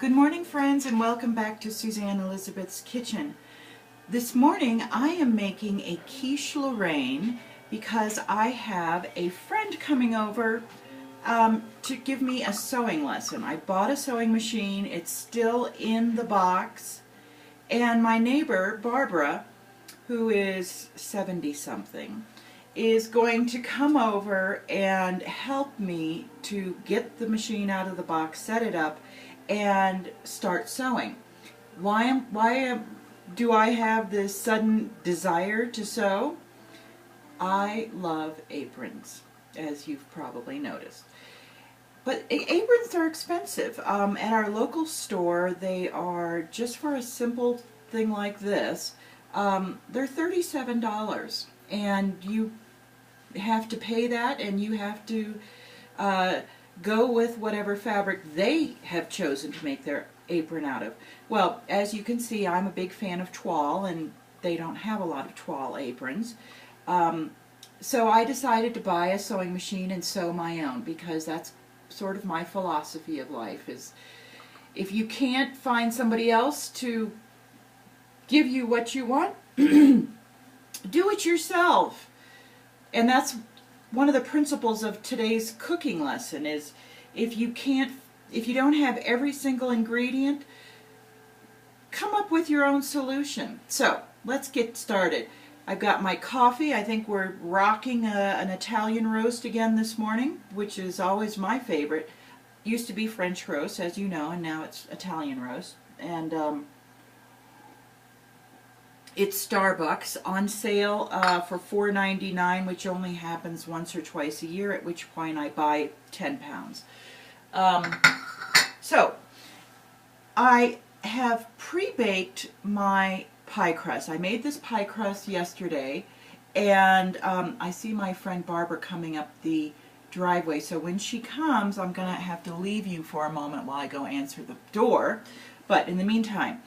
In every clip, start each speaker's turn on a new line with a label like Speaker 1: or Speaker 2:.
Speaker 1: Good morning, friends, and welcome back to Suzanne Elizabeth's Kitchen. This morning I am making a quiche Lorraine because I have a friend coming over to give me a sewing lesson. I bought a sewing machine. It's still in the box, and my neighbor Barbara, who is 70-something, is going to come over and help me to get the machine out of the box, set it up, and start sewing. Why do I have this sudden desire to sew? I love aprons, as you've probably noticed. But aprons are expensive. At our local store, they are, just for a simple thing like this, they're $37. And you have to pay that, and you have to go with whatever fabric they have chosen to make their apron out of. Well, as you can see, I'm a big fan of toile, and they don't have a lot of toile aprons. So I decided to buy a sewing machine and sew my own, because that's sort of my philosophy of life, is if you can't find somebody else to give you what you want, do it yourself. And that's one of the principles of today's cooking lesson, is if you don't have every single ingredient, come up with your own solution. So let's get started. I've got my coffee. I think we're rocking an Italian roast again this morning, which is always my favorite. Used to be French roast, as you know, and now it's Italian roast. And it's Starbucks, on sale for $4.99, which only happens once or twice a year, at which point I buy 10 pounds. So I have pre-baked my pie crust. I made this pie crust yesterday, and I see my friend Barbara coming up the driveway, so when she comes I'm going to have to leave you for a moment while I go answer the door. But in the meantime,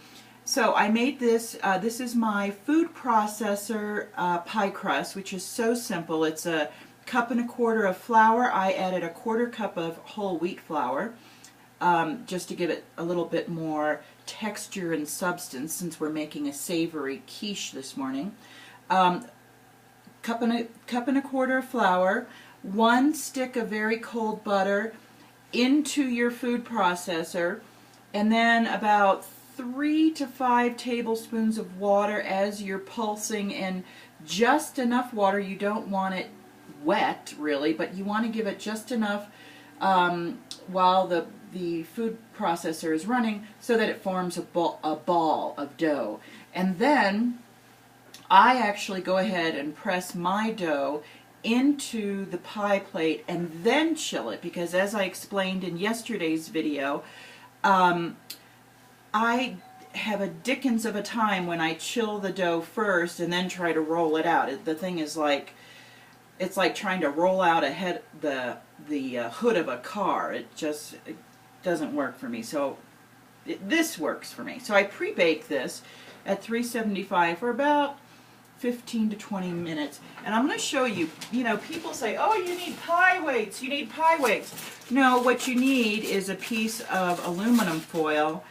Speaker 1: so I made this. This is my food processor pie crust, which is so simple. It's a 1.25 cups of flour. I added a 1/4 cup of whole wheat flour, just to give it a little bit more texture and substance, since we're making a savory quiche this morning. 1.25 cups of flour, 1 stick of very cold butter into your food processor, and then about 3 to 5 tablespoons of water as you're pulsing, and just enough water. You don't want it wet, really, but you want to give it just enough while the food processor is running, so that it forms a ball of dough. And then I actually go ahead and press my dough into the pie plate and then chill it, because as I explained in yesterday's video, I have a dickens of a time when I chill the dough first and then try to roll it out. The thing is like, it's like trying to roll out the hood of a car. It doesn't work for me. So this works for me. So I pre-bake this at 375 for about 15 to 20 minutes. And I'm going to show you, people say, oh, you need pie weights, you need pie weights. No, what you need is a piece of aluminum foil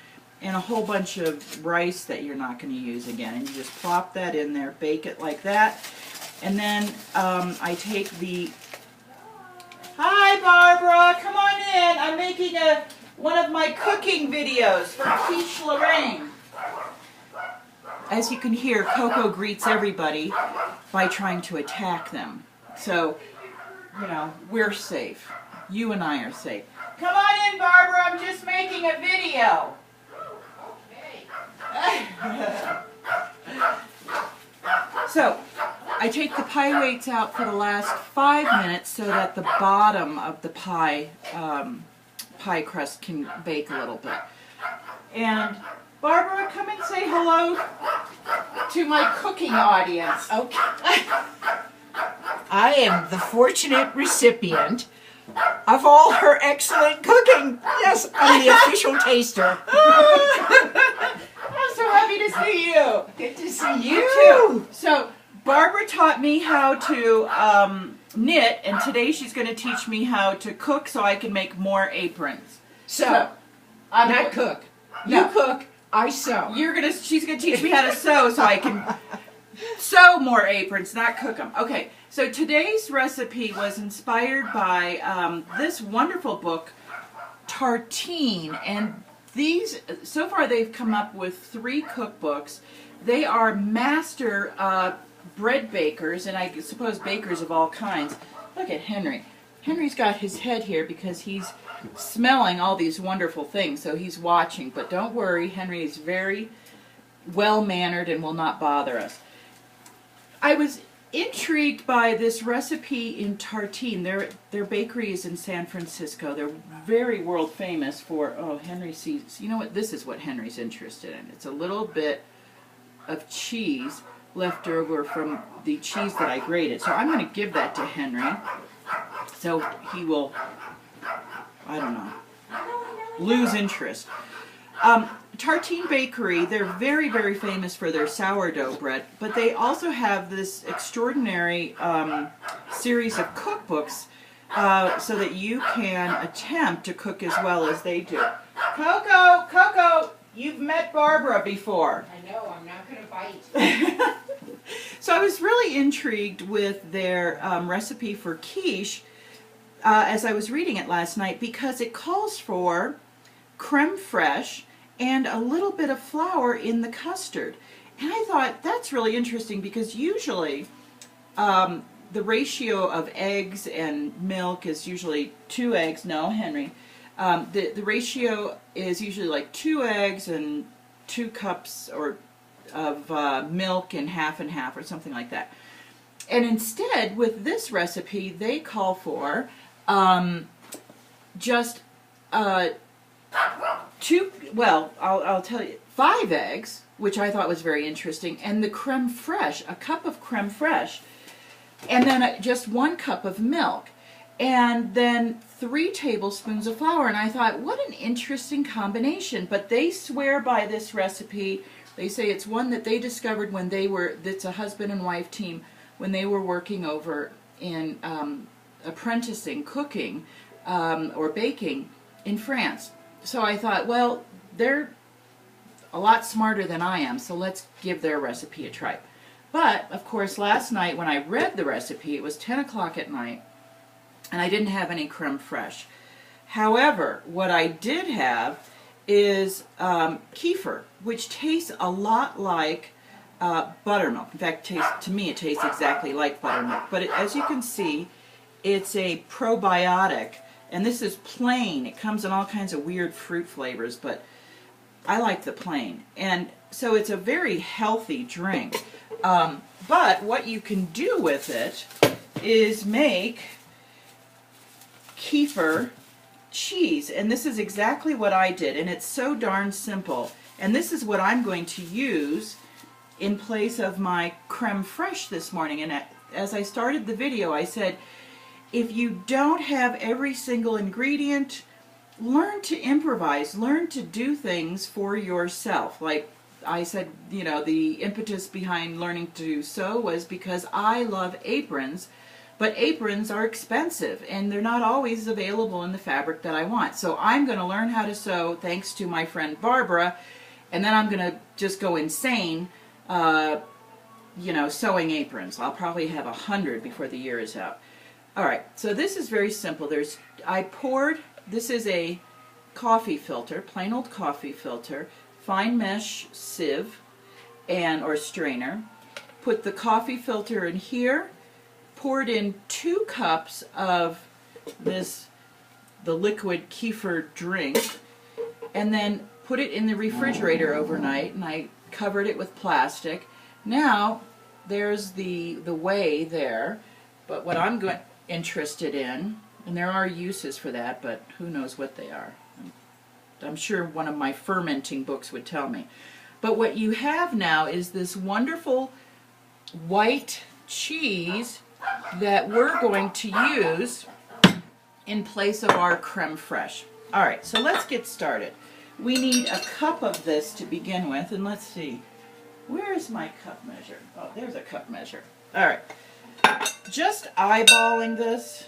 Speaker 1: and a whole bunch of rice that you're not going to use again. And you just plop that in there, bake it like that. And then I take the... Hi, Barbara, come on in. I'm making one of my cooking videos for Quiche Lorraine. As you can hear, Coco greets everybody by trying to attack them. So, we're safe. You and I are safe. Come on in, Barbara, I'm just making a video. So I take the pie weights out for the last 5 minutes so that the bottom of the pie crust can bake a little bit. And Barbara, come and say hello to my cooking audience.
Speaker 2: Okay. I am the fortunate recipient of all her excellent cooking. Yes, I'm the official taster.
Speaker 1: I'm so happy to see you.
Speaker 2: Good to see you too.
Speaker 1: So Barbara taught me how to knit, and today she's going to teach me how to cook so I can make more aprons.
Speaker 2: So, not cook. You cook, I sew.
Speaker 1: She's gonna teach me how to sew so I can sew more aprons, not cook them. Okay, so today's recipe was inspired by this wonderful book, Tartine, and these, so far they've come up with 3 cookbooks. They are master bread bakers, and I suppose bakers of all kinds. Look at Henry. Henry's got his head here because he's smelling all these wonderful things, so he's watching. But don't worry, Henry is very well-mannered and will not bother us. I was intrigued by this recipe in Tartine. Their bakery is in San Francisco. They're very world famous for, oh, Henry sees, you know what, this is what Henry's interested in. It's a little bit of cheese left over from the cheese that I grated. So I'm going to give that to Henry. So he will, I don't know, lose interest. Tartine Bakery, they're very, very famous for their sourdough bread, but they also have this extraordinary series of cookbooks so that you can attempt to cook as well as they do. Coco, you've met Barbara before.
Speaker 2: I know, I'm not going to bite.
Speaker 1: So I was really intrigued with their recipe for quiche as I was reading it last night, because it calls for creme fraiche and a little bit of flour in the custard. And I thought that's really interesting, because usually the ratio of eggs and milk is usually 2 eggs. No, Henry. The ratio is usually like 2 eggs and 2 cups of milk and half or something like that. And instead, with this recipe, they call for just 5 eggs, which I thought was very interesting, and the creme fraiche, a cup of creme fraiche, and then just 1 cup of milk, and then 3 tablespoons of flour. And I thought, what an interesting combination. But they swear by this recipe. They say it's one that they discovered when that's a husband and wife team, when they were working over in apprenticing cooking or baking in France. So I thought, well, they're a lot smarter than I am, so let's give their recipe a try. But, of course, last night when I read the recipe, it was 10 o'clock at night, and I didn't have any creme fraiche. However, what I did have is kefir, which tastes a lot like buttermilk. In fact, to me it tastes exactly like buttermilk. But as you can see, it's a probiotic, and this is plain. It comes in all kinds of weird fruit flavors, but I like the plain. And so it's a very healthy drink. But what you can do with it is make kefir cheese, and this is exactly what I did, and it's so darn simple. And this is what I'm going to use in place of my creme fraiche this morning. And as I started the video, I said, if you don't have every single ingredient, learn to improvise, learn to do things for yourself. Like I said, you know, the impetus behind learning to sew was because I love aprons, but aprons are expensive and they're not always available in the fabric that I want. So I'm going to learn how to sew thanks to my friend Barbara, and then I'm going to just go insane, you know, sewing aprons. I'll probably have 100 before the year is out. All right, so this is very simple. This is a coffee filter, plain old coffee filter, fine mesh sieve or strainer. Put the coffee filter in here, poured in 2 cups of the liquid kefir drink, and then put it in the refrigerator overnight, and I covered it with plastic. Now there's the whey there, but what I'm interested in, and there are uses for that, but who knows what they are. I'm sure one of my fermenting books would tell me. But what you have now is this wonderful white cheese that we're going to use in place of our creme fraiche. All right, so let's get started. We need a cup of this to begin with, and let's see. Where's my cup measure? Oh, there's a cup measure. All right. Just eyeballing this,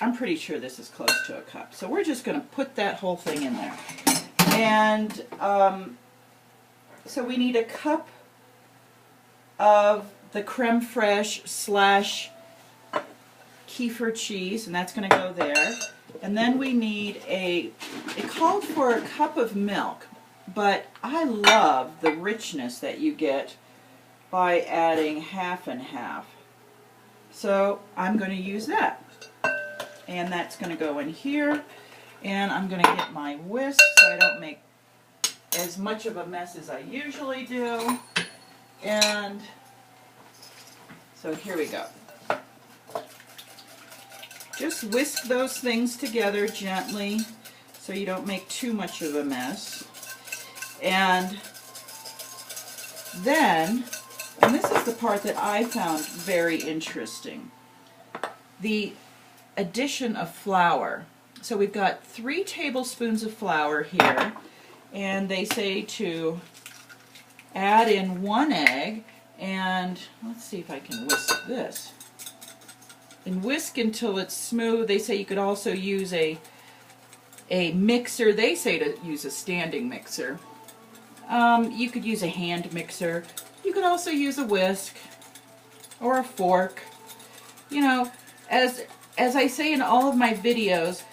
Speaker 1: I'm pretty sure this is close to a cup. So we're just going to put that whole thing in there. And so we need a cup of the creme fraiche slash kefir cheese, and that's going to go there. And then we need it called for a cup of milk, but I love the richness that you get by adding half and half. So I'm going to use that. And that's going to go in here. And I'm going to get my whisk so I don't make as much of a mess as I usually do. And so here we go. Just whisk those things together gently so you don't make too much of a mess. And then, and this is the part that I found very interesting, the addition of flour. So we've got 3 tablespoons of flour here, and they say to add in 1 egg, and let's see if I can whisk this. And whisk until it's smooth. They say you could also use a mixer. They say to use a standing mixer. You could use a hand mixer. You could also use a whisk or a fork. You know, as I say in all of my videos,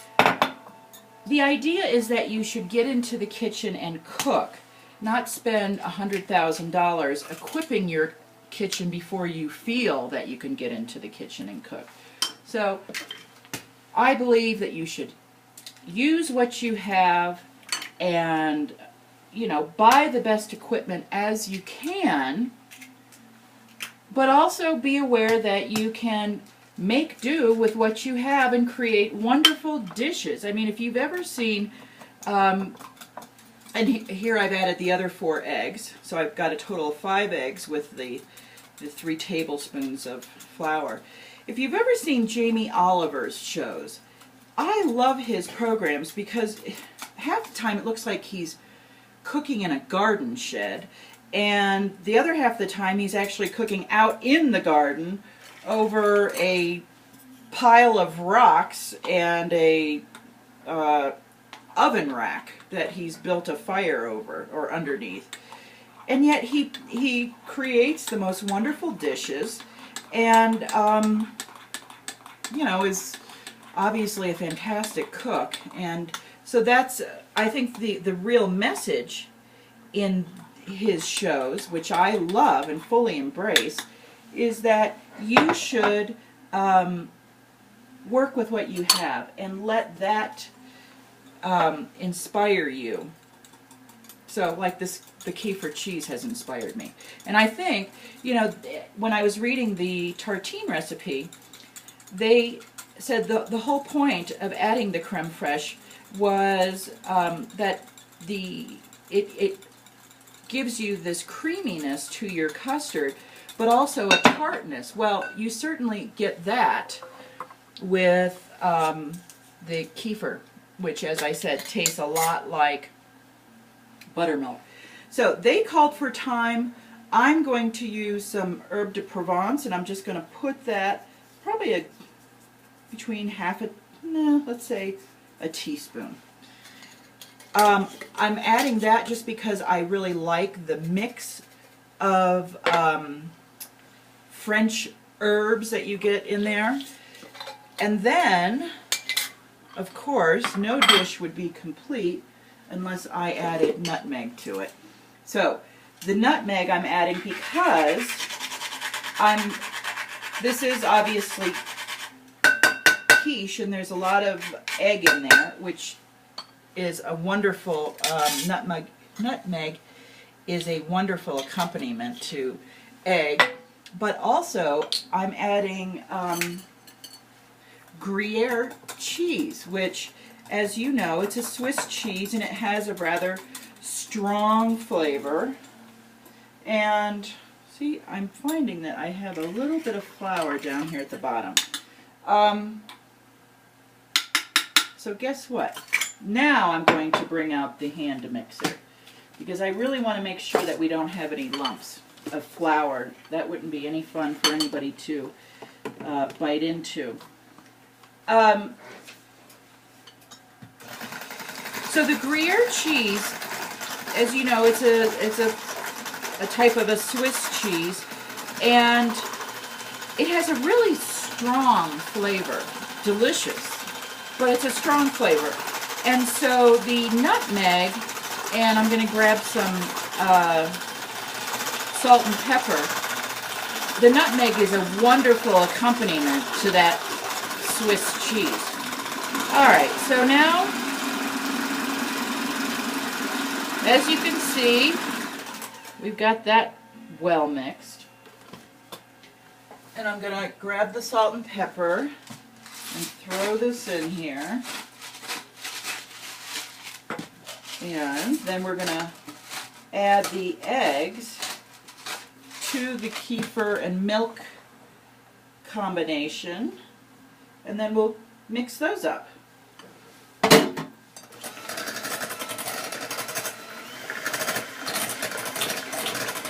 Speaker 1: the idea is that you should get into the kitchen and cook, not spend $100,000 equipping your kitchen before you feel that you can get into the kitchen and cook. So I believe that you should use what you have and, you know, buy the best equipment as you can, but also be aware that you can make do with what you have and create wonderful dishes. I mean, if you've ever seen, and here I've added the other 4 eggs, so I've got a total of 5 eggs with the 3 tablespoons of flour. If you've ever seen Jamie Oliver's shows, I love his programs because half the time it looks like he's cooking in a garden shed, and the other half of the time he's actually cooking out in the garden over a pile of rocks and a oven rack that he's built a fire over or underneath. And yet he creates the most wonderful dishes, and you know, is obviously a fantastic cook. And so that's, I think, the real message in his shows, which I love and fully embrace, is that you should work with what you have and let that inspire you. So like the kefir cheese has inspired me. And I think, you know, when I was reading the tartine recipe, they said the whole point of adding the creme fraiche was that it gives you this creaminess to your custard, but also a tartness. Well, you certainly get that with the kefir, which, as I said, tastes a lot like buttermilk. So they called for thyme. I'm going to use some herbe de Provence, and I'm just going to put that probably between let's say a teaspoon. I'm adding that just because I really like the mix of French herbs that you get in there. And then, of course, no dish would be complete unless I added nutmeg to it. So the nutmeg I'm adding because this is obviously quiche, and there's a lot of egg in there, which is a wonderful, nutmeg is a wonderful accompaniment to egg. But also I'm adding Gruyere cheese, which, as you know, it's a Swiss cheese and it has a rather strong flavor. And see, I'm finding that I have a little bit of flour down here at the bottom. So guess what? Now I'm going to bring out the hand mixer because I really want to make sure that we don't have any lumps of flour. That wouldn't be any fun for anybody to bite into. So the Gruyere cheese, as you know, it's a type of a Swiss cheese, and it has a really strong flavor. Delicious, but it's a strong flavor. And so the nutmeg, and I'm going to grab some salt and pepper. The nutmeg is a wonderful accompaniment to that Swiss cheese. All right, so now, as you can see, we've got that well mixed. And I'm going to grab the salt and pepper and throw this in here. And then we're going to add the eggs to the kefir and milk combination. And then we'll mix those up.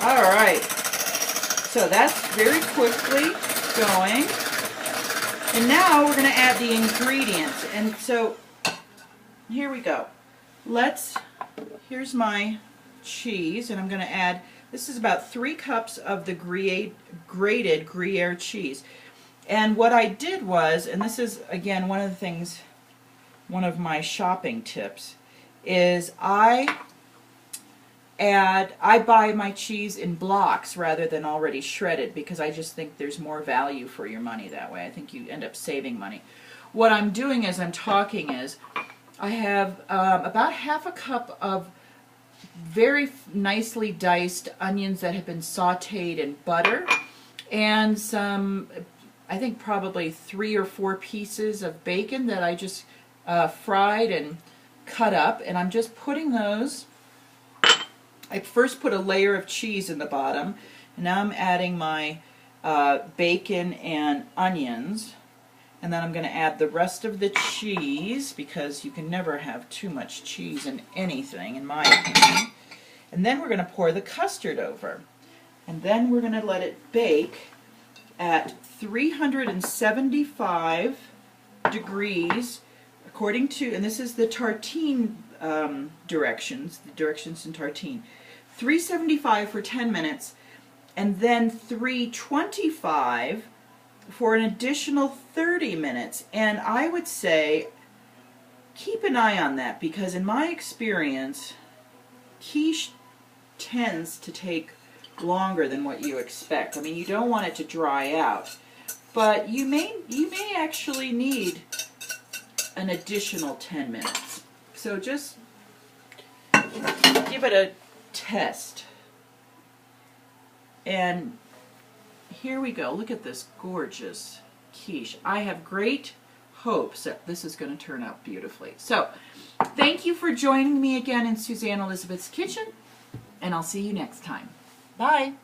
Speaker 1: All right, so that's very quickly going. And now we're going to add the ingredients. And so here we go. Here's my cheese, and I'm going to add, this is about 3 cups of the grated Gruyere cheese. And what I did was, and this is again one of the things, one of my shopping tips, is I buy my cheese in blocks rather than already shredded, because I just think there's more value for your money that way. I think you end up saving money. What I'm doing as I'm talking is I have about half a cup of very nicely diced onions that have been sauteed in butter, and some, I think probably 3 or 4 pieces of bacon that I just fried and cut up, and I'm just putting those. I first put a layer of cheese in the bottom, and now I'm adding my bacon and onions, and then I'm going to add the rest of the cheese, because you can never have too much cheese in anything, in my opinion. And then we're going to pour the custard over, and then we're going to let it bake at 375 degrees, according to, and this is the tartine directions, the directions in tartine. 375 for 10 minutes, and then 325 for an additional 30 minutes. And I would say keep an eye on that, because in my experience, quiche tends to take longer than what you expect. I mean, you don't want it to dry out, but you may actually need an additional 10 minutes. So just give it a test. And here we go. Look at this gorgeous quiche. I have great hopes that this is going to turn out beautifully. So thank you for joining me again in Suzanne Elizabeth's Kitchen, and I'll see you next time. Bye.